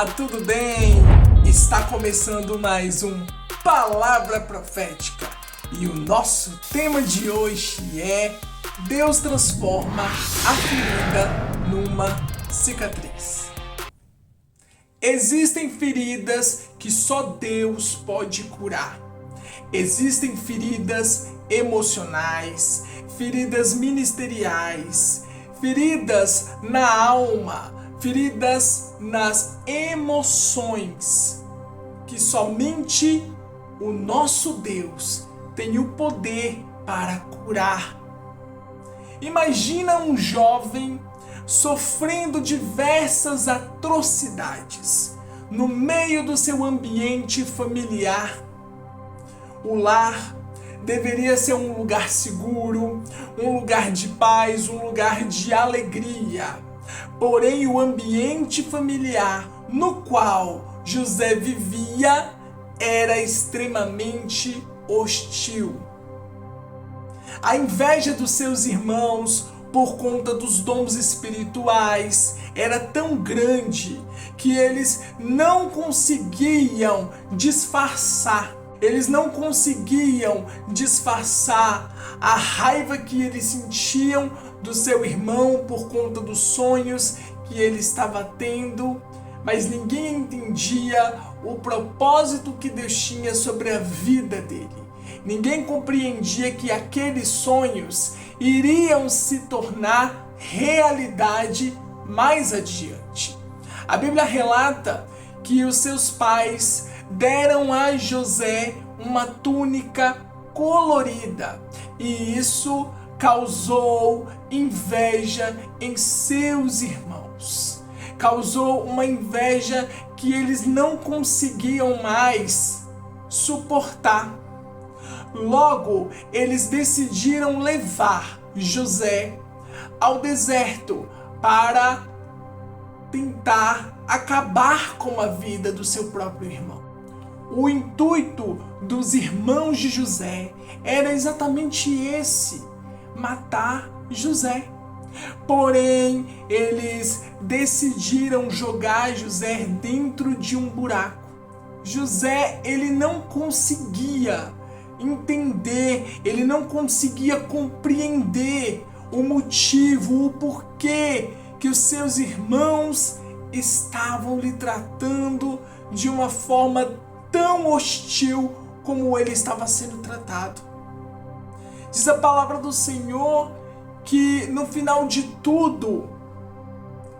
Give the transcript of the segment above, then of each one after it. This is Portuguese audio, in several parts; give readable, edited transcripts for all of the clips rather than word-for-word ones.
Olá, tudo bem? Está começando mais um Palavra Profética e o nosso tema de hoje é Deus transforma a ferida numa cicatriz. Existem feridas que só Deus pode curar. Existem feridas emocionais, feridas ministeriais, feridas na alma, feridas nas emoções, que somente o nosso Deus tem o poder para curar. Imagina um jovem sofrendo diversas atrocidades no meio do seu ambiente familiar. O lar deveria ser um lugar seguro, um lugar de paz, um lugar de alegria. Porém, o ambiente familiar no qual José vivia era extremamente hostil. A inveja dos seus irmãos por conta dos dons espirituais era tão grande que eles não conseguiam disfarçar. Eles não conseguiam disfarçar a raiva que eles sentiam do seu irmão por conta dos sonhos que ele estava tendo, mas ninguém entendia o propósito que Deus tinha sobre a vida dele. Ninguém compreendia que aqueles sonhos iriam se tornar realidade mais adiante. A Bíblia relata que os seus pais deram a José uma túnica colorida e isso causou inveja em seus irmãos. Causou uma inveja que eles não conseguiam mais suportar. Logo, eles decidiram levar José ao deserto para tentar acabar com a vida do seu próprio irmão. O intuito dos irmãos de José era exatamente esse: matar José. Porém, eles decidiram jogar José dentro de um buraco. José, ele não conseguia entender, ele não conseguia compreender o motivo, o porquê que os seus irmãos estavam lhe tratando de uma forma tão hostil como ele estava sendo tratado. Diz a palavra do Senhor que no final de tudo,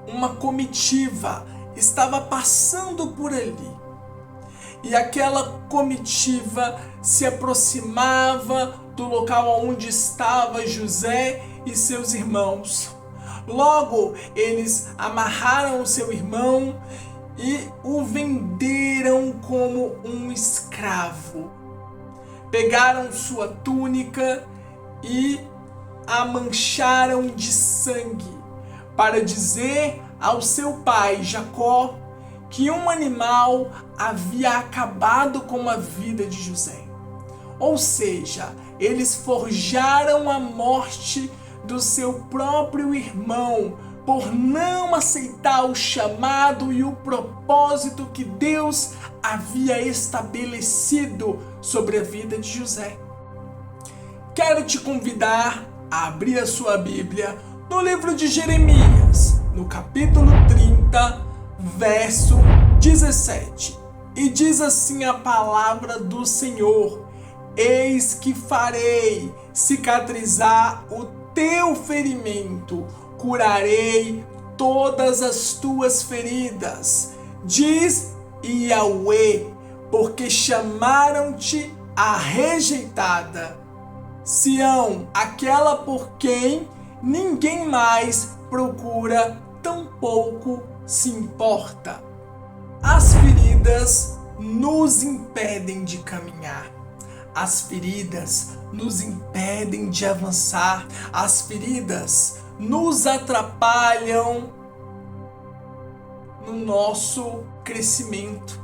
uma comitiva estava passando por ali. E aquela comitiva se aproximava do local onde estava José e seus irmãos. Logo, eles amarraram o seu irmão e o venderam como um escravo. Pegaram sua túnica e a mancharam de sangue para dizer ao seu pai Jacó que um animal havia acabado com a vida de José. Ou seja, eles forjaram a morte do seu próprio irmão por não aceitar o chamado e o propósito que Deus havia estabelecido sobre a vida de José. Quero te convidar a abrir a sua Bíblia no livro de Jeremias, no capítulo 30, verso 17. E diz assim a palavra do Senhor: eis que farei cicatrizar o teu ferimento, curarei todas as tuas feridas, diz Yahweh, porque chamaram-te a rejeitada, Sião, aquela por quem ninguém mais procura, tampouco se importa. As feridas nos impedem de caminhar. As feridas nos impedem de avançar. As feridas nos atrapalham no nosso crescimento.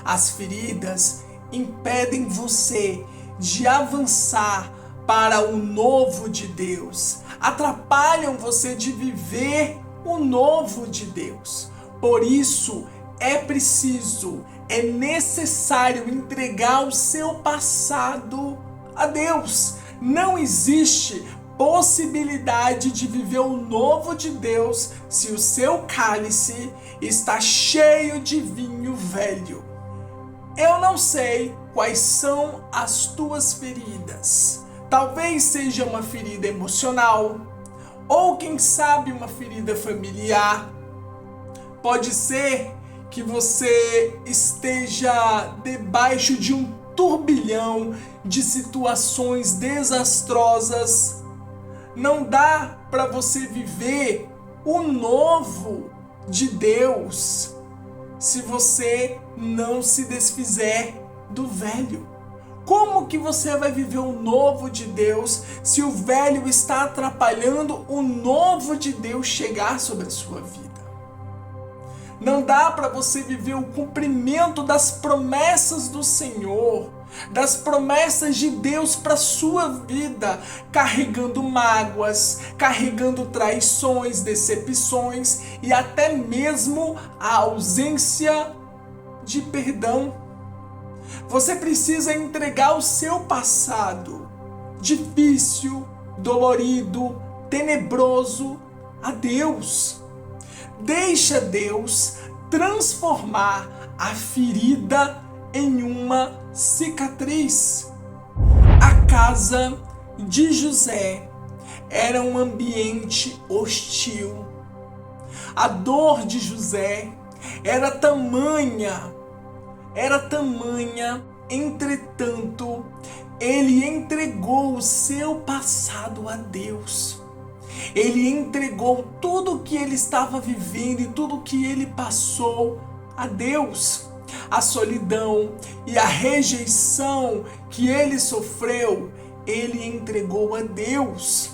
As feridas impedem você de avançar para o novo de Deus. Atrapalham você de viver o novo de Deus. Por isso, é necessário entregar o seu passado a Deus. Não existe possibilidade de viver o novo de Deus se o seu cálice está cheio de vinho velho. Eu não sei quais são as tuas feridas. Talvez seja uma ferida emocional, ou quem sabe uma ferida familiar. Pode ser que você esteja debaixo de um turbilhão de situações desastrosas. Não dá para você viver o novo de Deus se você não se desfizer do velho. Como que você vai viver o novo de Deus se o velho está atrapalhando o novo de Deus chegar sobre a sua vida? Não dá para você viver o cumprimento das promessas do Senhor, das promessas de Deus para a sua vida, carregando mágoas, carregando traições, decepções e até mesmo a ausência de perdão. Você precisa entregar o seu passado, difícil, dolorido, tenebroso, a Deus. Deixa Deus transformar a ferida em uma cicatriz. A casa de José era um ambiente hostil. A dor de José era tamanha, entretanto, ele entregou o seu passado a Deus. Ele entregou tudo o que ele estava vivendo e tudo o que ele passou a Deus. A solidão e a rejeição que ele sofreu, ele entregou a Deus.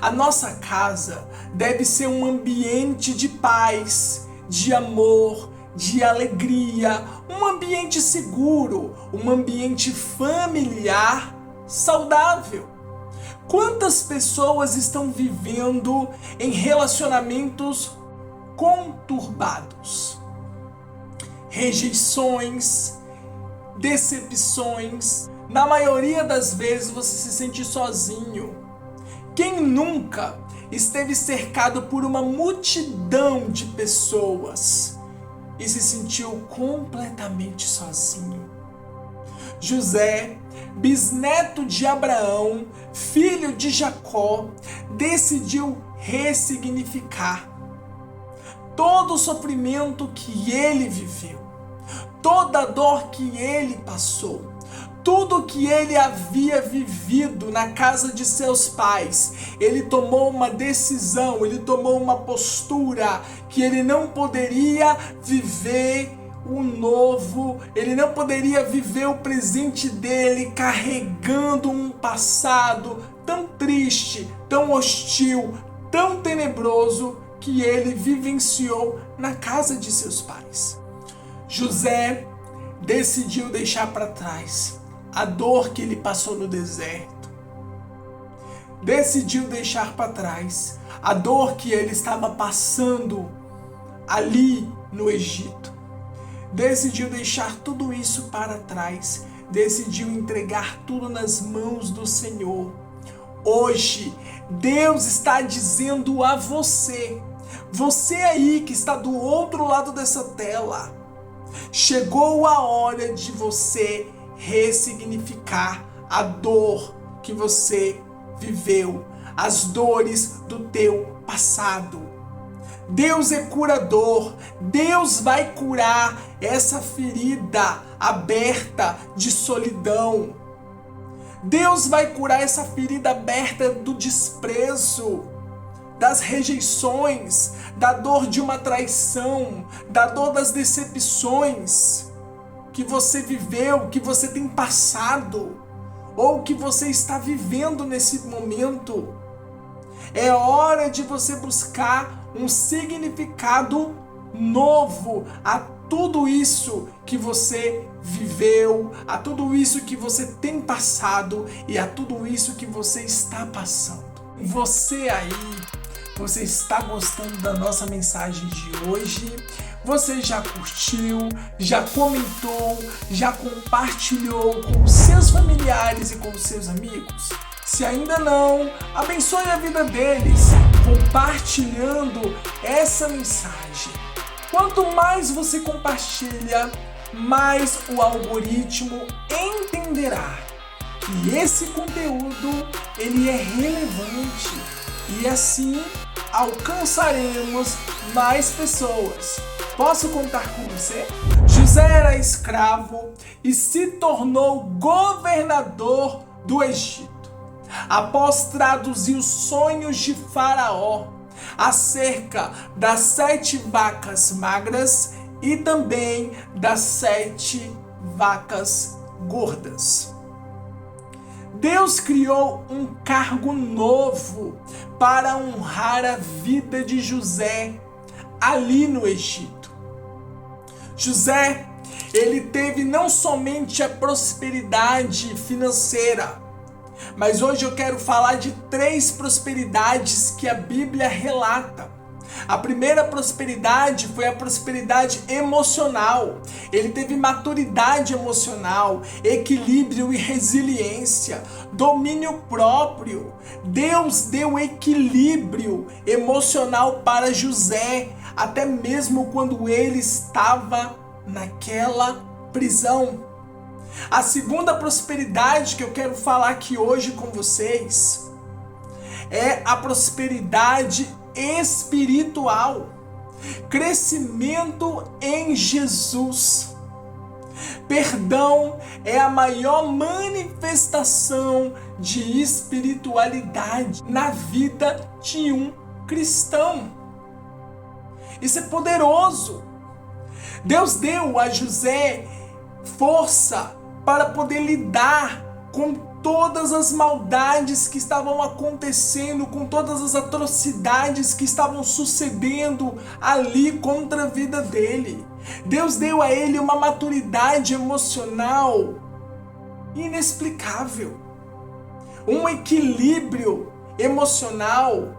A nossa casa deve ser um ambiente de paz, de amor, de alegria, um ambiente seguro, um ambiente familiar saudável. Quantas pessoas estão vivendo em relacionamentos conturbados? Rejeições, decepções. Na maioria das vezes você se sente sozinho. Quem nunca esteve cercado por uma multidão de pessoas e se sentiu completamente sozinho? José, bisneto de Abraão, filho de Jacó, decidiu ressignificar todo o sofrimento que ele viveu, toda a dor que ele passou, tudo que ele havia vivido na casa de seus pais. Ele tomou uma decisão, ele tomou uma postura que ele não poderia viver o novo, ele não poderia viver o presente dele carregando um passado tão triste, tão hostil, tão tenebroso que ele vivenciou na casa de seus pais. José decidiu deixar para trás a dor que ele passou no deserto. Decidiu deixar para trás a dor que ele estava passando ali no Egito. Decidiu deixar tudo isso para trás. Decidiu entregar tudo nas mãos do Senhor. Hoje, Deus está dizendo a você, você aí que está do outro lado dessa tela, chegou a hora de você ressignificar a dor que você viveu, as dores do teu passado. Deus é curador, Deus vai curar essa ferida aberta de solidão. Deus vai curar essa ferida aberta do desprezo, das rejeições, da dor de uma traição, da dor das decepções que você viveu, que você tem passado, ou que você está vivendo nesse momento. É hora de você buscar um significado novo a tudo isso que você viveu, a tudo isso que você tem passado e a tudo isso que você está passando. Você aí, você está gostando da nossa mensagem de hoje? você já curtiu, já comentou, já compartilhou com seus familiares e com seus amigos? Se ainda não, abençoe a vida deles compartilhando essa mensagem. Quanto mais você compartilha, mais o algoritmo entenderá que esse conteúdo ele é relevante e assim alcançaremos mais pessoas. Posso contar com você? José era escravo e se tornou governador do Egito. Após traduzir os sonhos de Faraó acerca das 7 vacas magras e também das 7 vacas gordas. Deus criou um cargo novo para honrar a vida de José ali no Egito. José, ele teve não somente a prosperidade financeira, mas hoje eu quero falar de 3 prosperidades que a Bíblia relata. A primeira prosperidade foi a prosperidade emocional. Ele teve maturidade emocional, equilíbrio e resiliência, domínio próprio. Deus deu equilíbrio emocional para José, até mesmo quando ele estava naquela prisão. A segunda prosperidade que eu quero falar aqui hoje com vocês é a prosperidade espiritual, crescimento em Jesus. Perdão é a maior manifestação de espiritualidade na vida de um cristão. Isso é poderoso. Deus deu a José força para poder lidar com todas as maldades que estavam acontecendo, com todas as atrocidades que estavam sucedendo ali contra a vida dele. Deus deu a ele uma maturidade emocional inexplicável, um equilíbrio emocional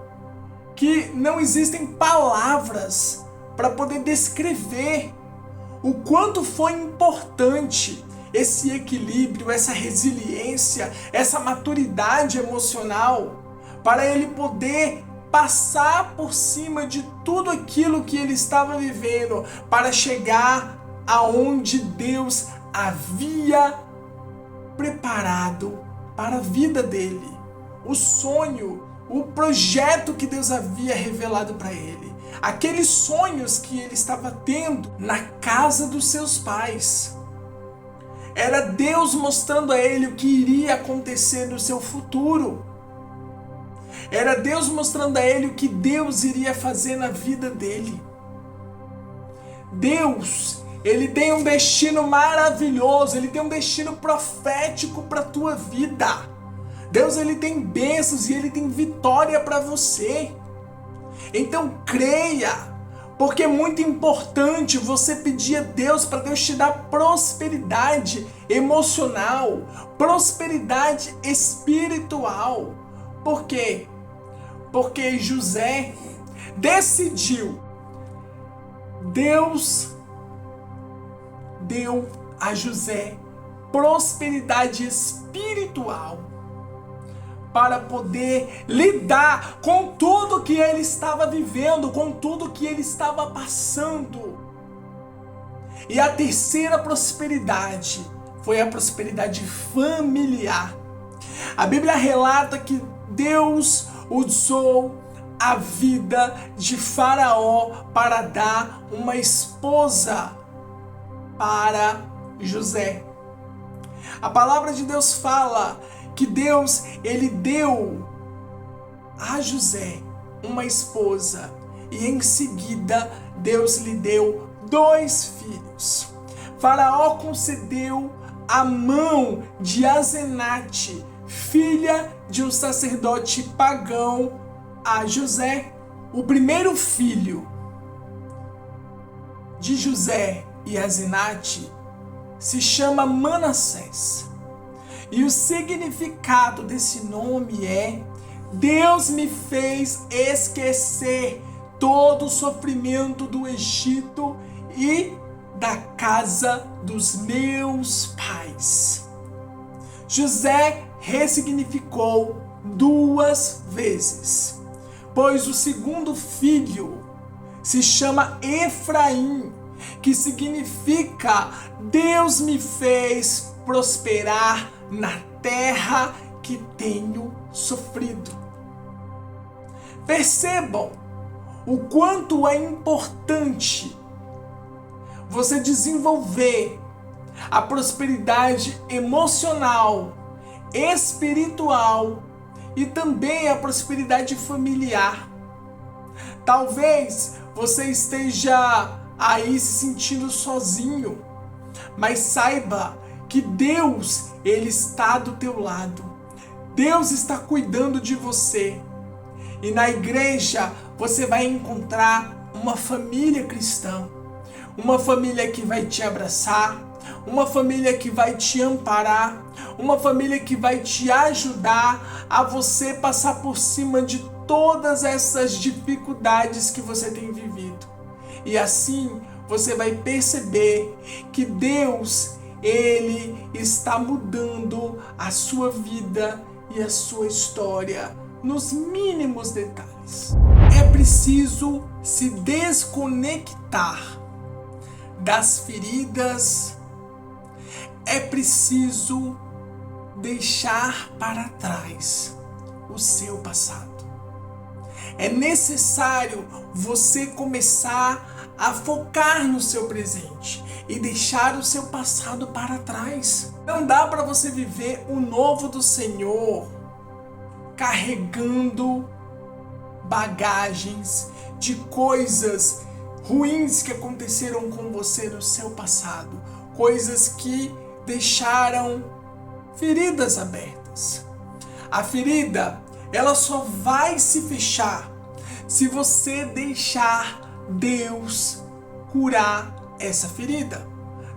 que não existem palavras para poder descrever o quanto foi importante esse equilíbrio, essa resiliência, essa maturidade emocional para ele poder passar por cima de tudo aquilo que ele estava vivendo para chegar aonde Deus havia preparado para a vida dele. O sonho, o projeto que Deus havia revelado para ele. Aqueles sonhos que ele estava tendo na casa dos seus pais. Era Deus mostrando a ele o que iria acontecer no seu futuro. Era Deus mostrando a ele o que Deus iria fazer na vida dele. Deus, ele tem um destino maravilhoso, ele tem um destino profético para a tua vida. Deus, ele tem bênçãos e ele tem vitória para você. Então creia. Porque é muito importante você pedir a Deus para Deus te dar prosperidade emocional, prosperidade espiritual. Por quê? Porque José decidiu. Deus deu a José prosperidade espiritual para poder lidar com tudo que ele estava vivendo, com tudo que ele estava passando. E a terceira prosperidade foi a prosperidade familiar. A Bíblia relata que Deus usou a vida de Faraó para dar uma esposa para José. A palavra de Deus fala que Deus, ele deu a José uma esposa e em seguida Deus lhe deu 2 filhos. Faraó concedeu a mão de Asenate, filha de um sacerdote pagão, a José. O primeiro filho de José e Asenate se chama Manassés. E o significado desse nome é: Deus me fez esquecer todo o sofrimento do Egito e da casa dos meus pais. José ressignificou 2 vezes, pois o segundo filho se chama Efraim, que significa Deus me fez prosperar na terra que tenho sofrido. Percebam o quanto é importante você desenvolver a prosperidade emocional, espiritual e também a prosperidade familiar. Talvez você esteja aí se sentindo sozinho, mas saiba que Deus, Ele está do teu lado. Deus está cuidando de você. E na igreja você vai encontrar uma família cristã, uma família que vai te abraçar, uma família que vai te amparar, uma família que vai te ajudar a você passar por cima de todas essas dificuldades que você tem vivido. E assim você vai perceber que Deus, Ele está mudando a sua vida e a sua história nos mínimos detalhes. É preciso se desconectar das feridas, é preciso deixar para trás o seu passado. É necessário você começar a focar no seu presente e deixar o seu passado para trás. Não dá para você viver o novo do Senhor carregando bagagens de coisas ruins que aconteceram com você no seu passado, coisas que deixaram feridas abertas. A ferida, ela só vai se fechar se você deixar Deus curar essa ferida.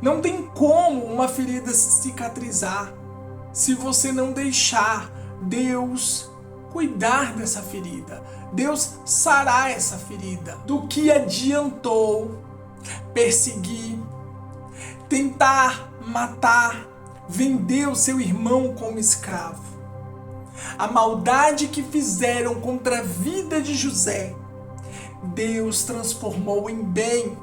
Não tem como uma ferida cicatrizar se você não deixar Deus cuidar dessa ferida, Deus sarar essa ferida. Do que adiantou perseguir, tentar matar, vender o seu irmão como escravo? A maldade que fizeram contra a vida de José, Deus transformou em bem.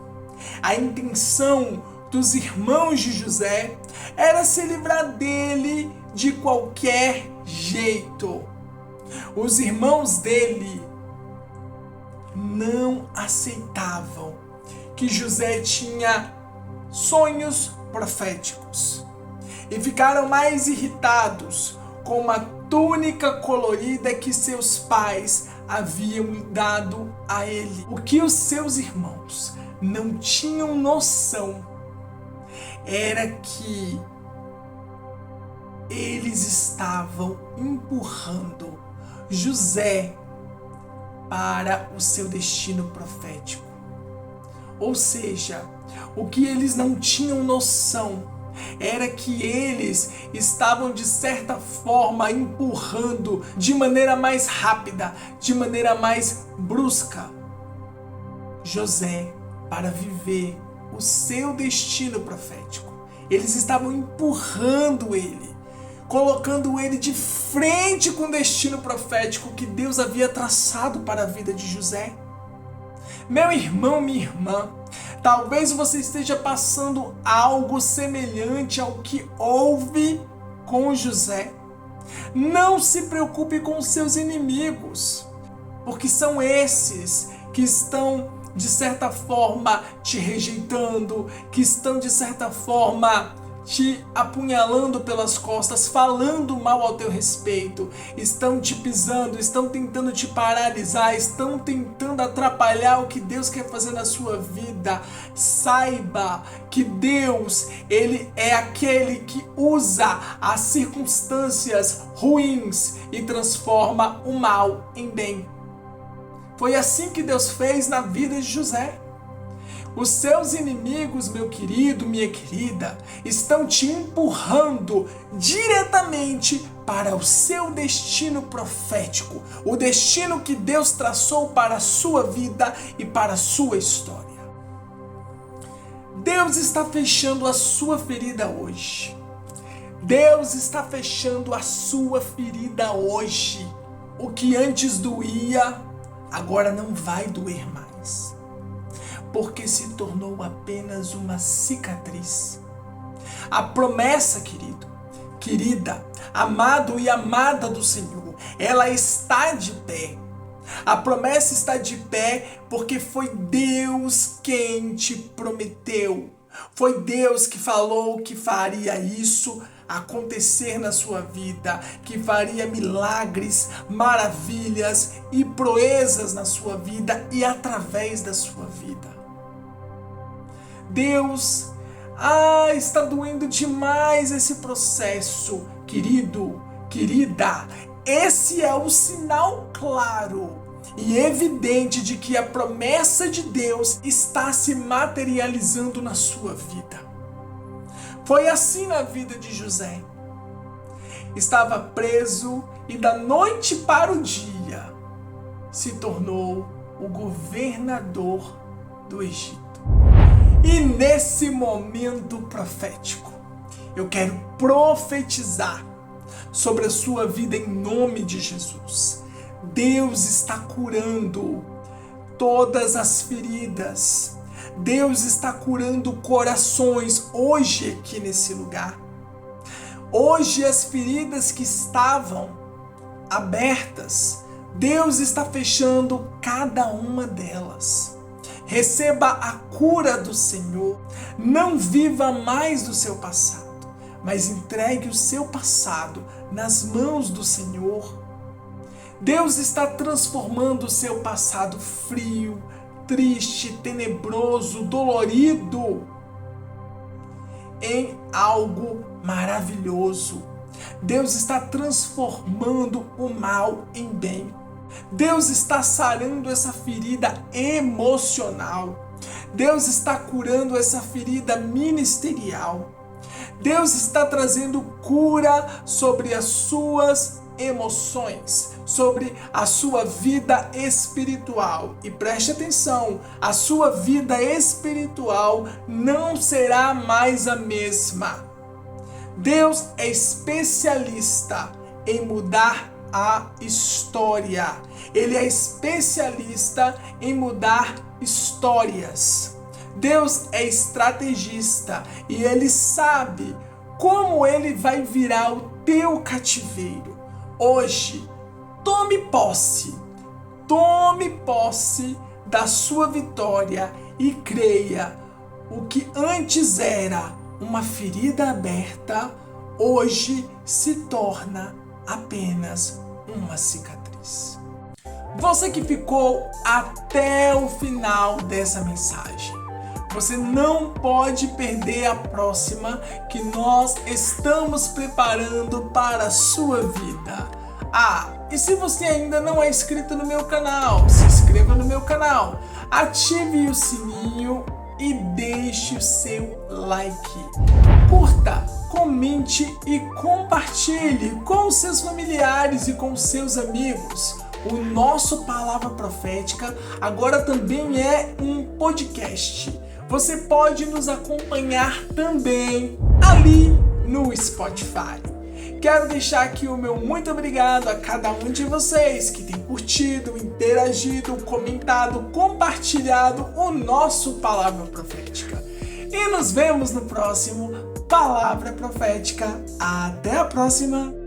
A intenção dos irmãos de José era se livrar dele de qualquer jeito. Os irmãos dele não aceitavam que José tinha sonhos proféticos e ficaram mais irritados com uma túnica colorida que seus pais haviam dado a ele. O que os seus irmãos não tinham noção era que eles estavam empurrando José para o seu destino profético. Ou seja, o que eles não tinham noção era que eles estavam de certa forma empurrando de maneira mais rápida, de maneira mais brusca, José para viver o seu destino profético. Eles estavam empurrando ele, colocando ele de frente com o destino profético que Deus havia traçado para a vida de José. Meu irmão, minha irmã, talvez você esteja passando algo semelhante ao que houve com José. Não se preocupe com os seus inimigos, porque são esses que estão de certa forma te rejeitando, que estão de certa forma te apunhalando pelas costas, falando mal ao teu respeito, estão te pisando, estão tentando te paralisar, estão tentando atrapalhar o que Deus quer fazer na sua vida. Saiba que Deus, Ele é aquele que usa as circunstâncias ruins e transforma o mal em bem. Foi assim que Deus fez na vida de José. Os seus inimigos, meu querido, minha querida, estão te empurrando diretamente para o seu destino profético, o destino que Deus traçou para a sua vida e para a sua história. Deus está fechando a sua ferida hoje. Deus está fechando a sua ferida hoje. O que antes doía, agora não vai doer mais, porque se tornou apenas uma cicatriz. A promessa, querida, amado e amada do Senhor, ela está de pé. A promessa está de pé porque foi Deus quem te prometeu. Foi Deus que falou que faria isso acontecer na sua vida, que faria milagres, maravilhas e proezas na sua vida e através da sua vida. Deus, está doendo demais esse processo, querido, querida. Esse é o sinal claro e evidente de que a promessa de Deus está se materializando na sua vida. Foi assim na vida de José. Estava preso e da noite para o dia se tornou o governador do Egito. E nesse momento profético, eu quero profetizar sobre a sua vida em nome de Jesus. Deus está curando todas as feridas. Deus está curando corações hoje aqui nesse lugar. Hoje as feridas que estavam abertas, Deus está fechando cada uma delas. Receba a cura do Senhor. Não viva mais do seu passado, mas entregue o seu passado nas mãos do Senhor. Deus está transformando o seu passado frio, triste, tenebroso, dolorido em algo maravilhoso. Deus está transformando o mal em bem. Deus está sarando essa ferida emocional. Deus está curando essa ferida ministerial. Deus está trazendo cura sobre as suas emoções, sobre a sua vida espiritual. E preste atenção, a sua vida espiritual não será mais a mesma. Deus é especialista em mudar a história. Ele é especialista em mudar histórias. Deus é estrategista e Ele sabe como Ele vai virar o teu cativeiro. Hoje, tome posse da sua vitória e creia. O que antes era uma ferida aberta, hoje se torna apenas uma cicatriz. Você que ficou até o final dessa mensagem, você não pode perder a próxima que nós estamos preparando para a sua vida. E se você ainda não é inscrito no meu canal, se inscreva no meu canal, ative o sininho e deixe o seu like. Curta, comente e compartilhe com os seus familiares e com os seus amigos. O nosso Palavra Profética agora também é um podcast. Você pode nos acompanhar também ali no Spotify. Quero deixar aqui o meu muito obrigado a cada um de vocês que tem curtido, interagido, comentado, compartilhado o nosso Palavra Profética. E nos vemos no próximo Palavra Profética. Até a próxima!